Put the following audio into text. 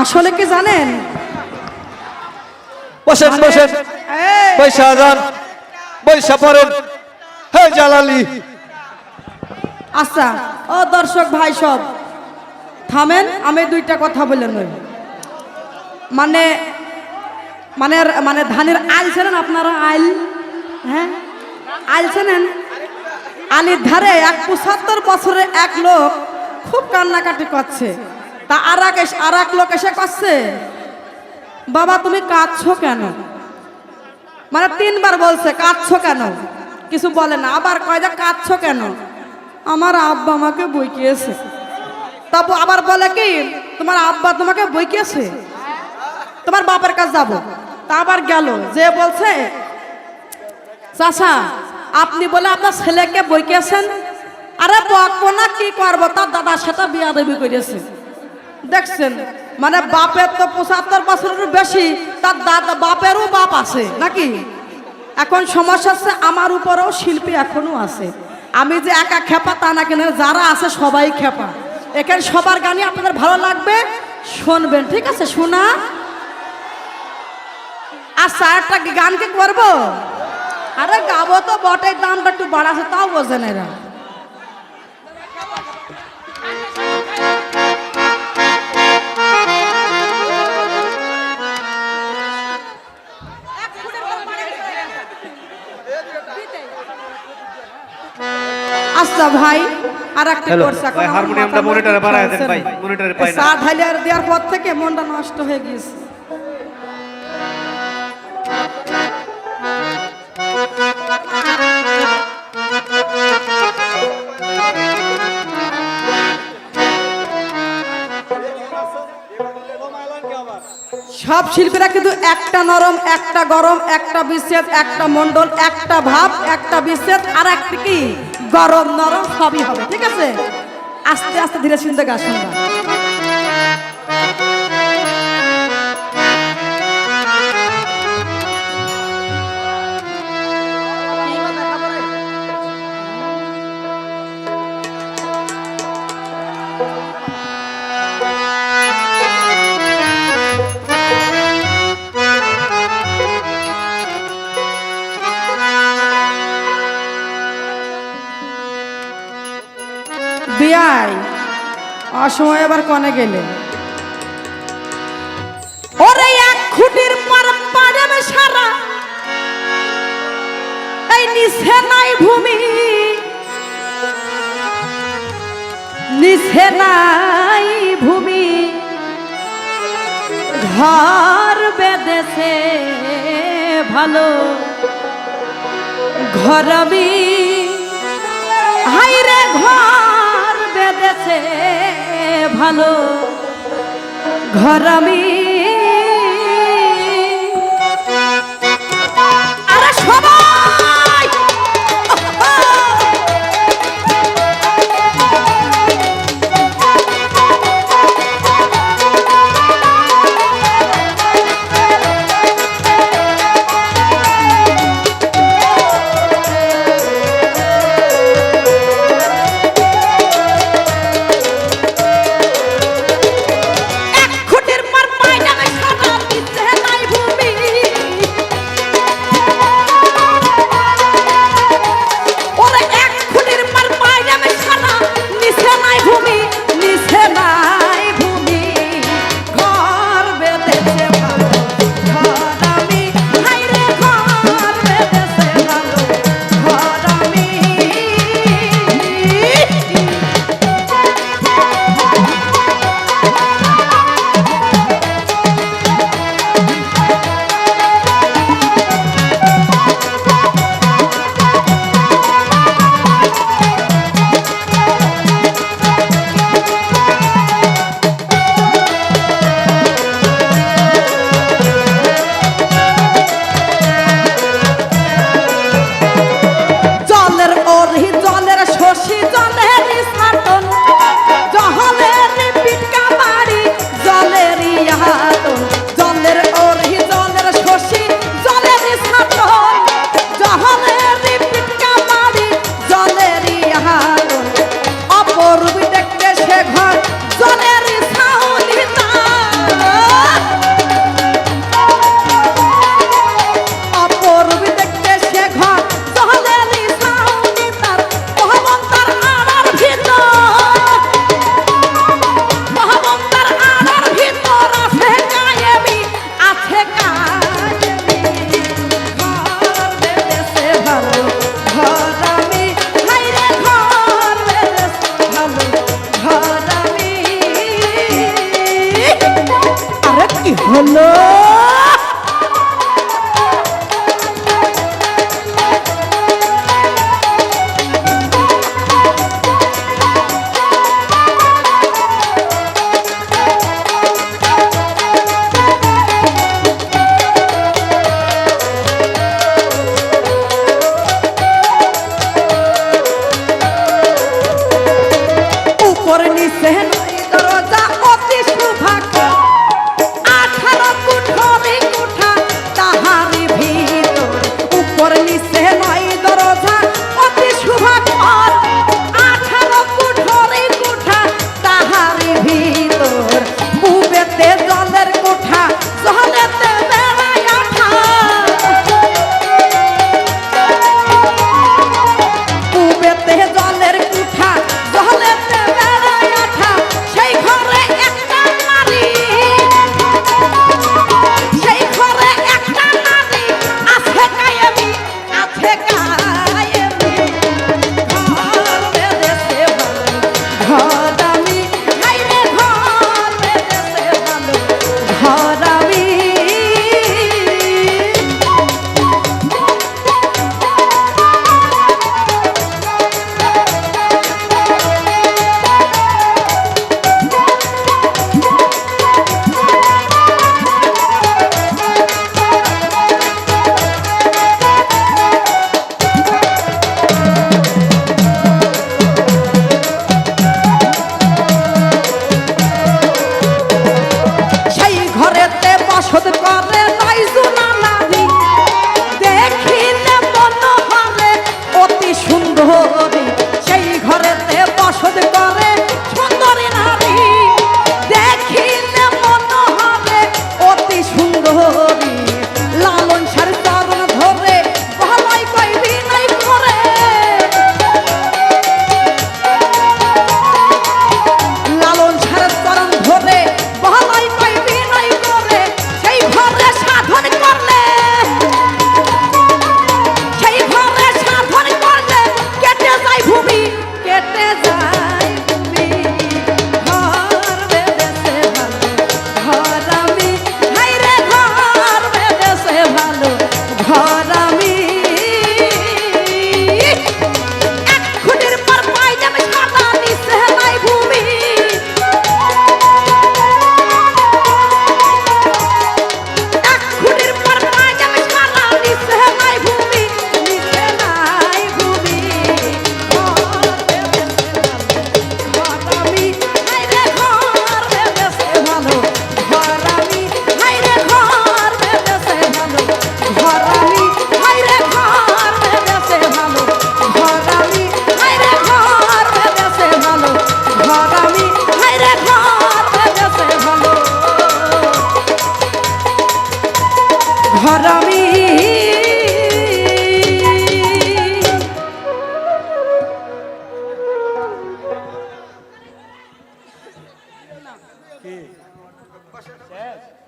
আসলে কি জানেন? বসেন বসেন, পয়সা যান, পয়সা পড়েন। হে জালালি, আচ্ছা ও দর্শক ভাই সব থামেন, আমি দুইটা কথা বলে নই। মানে মানে মানে ধানের আইল ছিলেন আপনারা? আইল, হ্যাঁ আইল ছিলেন? আলির ধারে ৭৫ বছরের এক লোক খুব কান্নাকাটি করছে। তা আর এক লোক এসে করছে, বাবা তুমি কাঁদছো কেন? মানে ৩বার বলছে কাঁদছো কেন, কিছু বলে না। আবার কয় যে কাঁদছো কেন? আমার আব্বা আমাকে বইকিয়েছে। তারপর আবার বলে কি তোমার আব্বা তোমাকে বইকিয়েছে, তোমার বাপের কাছে যাবো। তা আবার গেল, যে বলছে চাচা আপনি বলে আপনার ছেলেকে বইকিয়েছেন। আরে বকবো না, কি করবো, তার দাদার সাথে বিয়া দেবী করেছে। দেখছেন মানে বাপের তো ৭৫ বছরের বেশি, তার দাদা বাপেরও বাপ আছে নাকি। এখন সমস্যা হচ্ছে আমার উপরেও শিল্পী এখনো আছে। আমি যে একা খেপা তা না, কেন যারা আছে সবাই খেপা। এখানে সবার গানই আপনাদের ভালো লাগবে, শুনবেন, ঠিক আছে? শোনা আচ্ছা, একটা গান কি করবো? আরে গাবো তো বটে, দামটা একটু বাড়াছে, তাও বোঝেন এরা। আচ্ছা ভাই, আর একটা কোর্স এখন হারমোনিয়ামটা মনিটরে বাড়ায় দেন ভাই, মনিটরে পাই না। চা ঢালিয়ে দেওয়ার পর থেকে মনটা নষ্ট হয়ে গিয়েছে। সব শিল্পীরা কিন্তু একটা নরম, একটা গরম, একটা বিচ্ছেদ, একটা মন্ডল, একটা ভাব, একটা বিচ্ছেদ, আর একটা কি গরম নরম সবই হবে, ঠিক আছে? আস্তে আস্তে ধীরে চিন্তা গা শুনবা। বিয়াই অসময় আবার কনে গেলে, ওরে এক খুঁটির পর পাড়াবে সারা, এই নিচে নাই ভূমি, নিচে নাই ভূমি, ঘর বেঁধেছে ভালো ঘরবি, হাইরে ঘর বেঁধেছে ভালো ঘরবি। আরে সবাই এক খুঁটির পর পায়না ঘরামি আরে কি হলো উপর নিচে নয় দরজা অতি সুভাগ্য 18 কুঠরি কুঠা তাহারি ভিতর উপর নিচে নয় দরজা অতি সুভাগ্য 18 কুঠরি কুঠা তাহারি ভিতর বুবেতে জলের কোঠা জলেতে বেড়ায় আঠা বুবেতে জলের কোঠা জলেতে বসত করে নয়জনা নারী দেখিলে মনোহরে অতি সুন্দরী সেই ঘরেতে বসত করে সুন্দরী নারী দেখিলে মনোহরে অতি সুন্দরী লালন সার চরণ ধরে ভালোই কই বিনয় করে লালন সার চরণ ধরে ভালোই কই বিনয় করে সেই ঘরে সাধন করলে কেটে যায় ভূমি কেটে যায় ভূমি ঘর বেঁধেছে ভালো ঘর আমি হাই রে ঘর বেঁধেছে ভালো ঘর আমি এক খুঁটির পর পাইলাম সাদা নিচে নাই ভূমি ঘরামি শেষ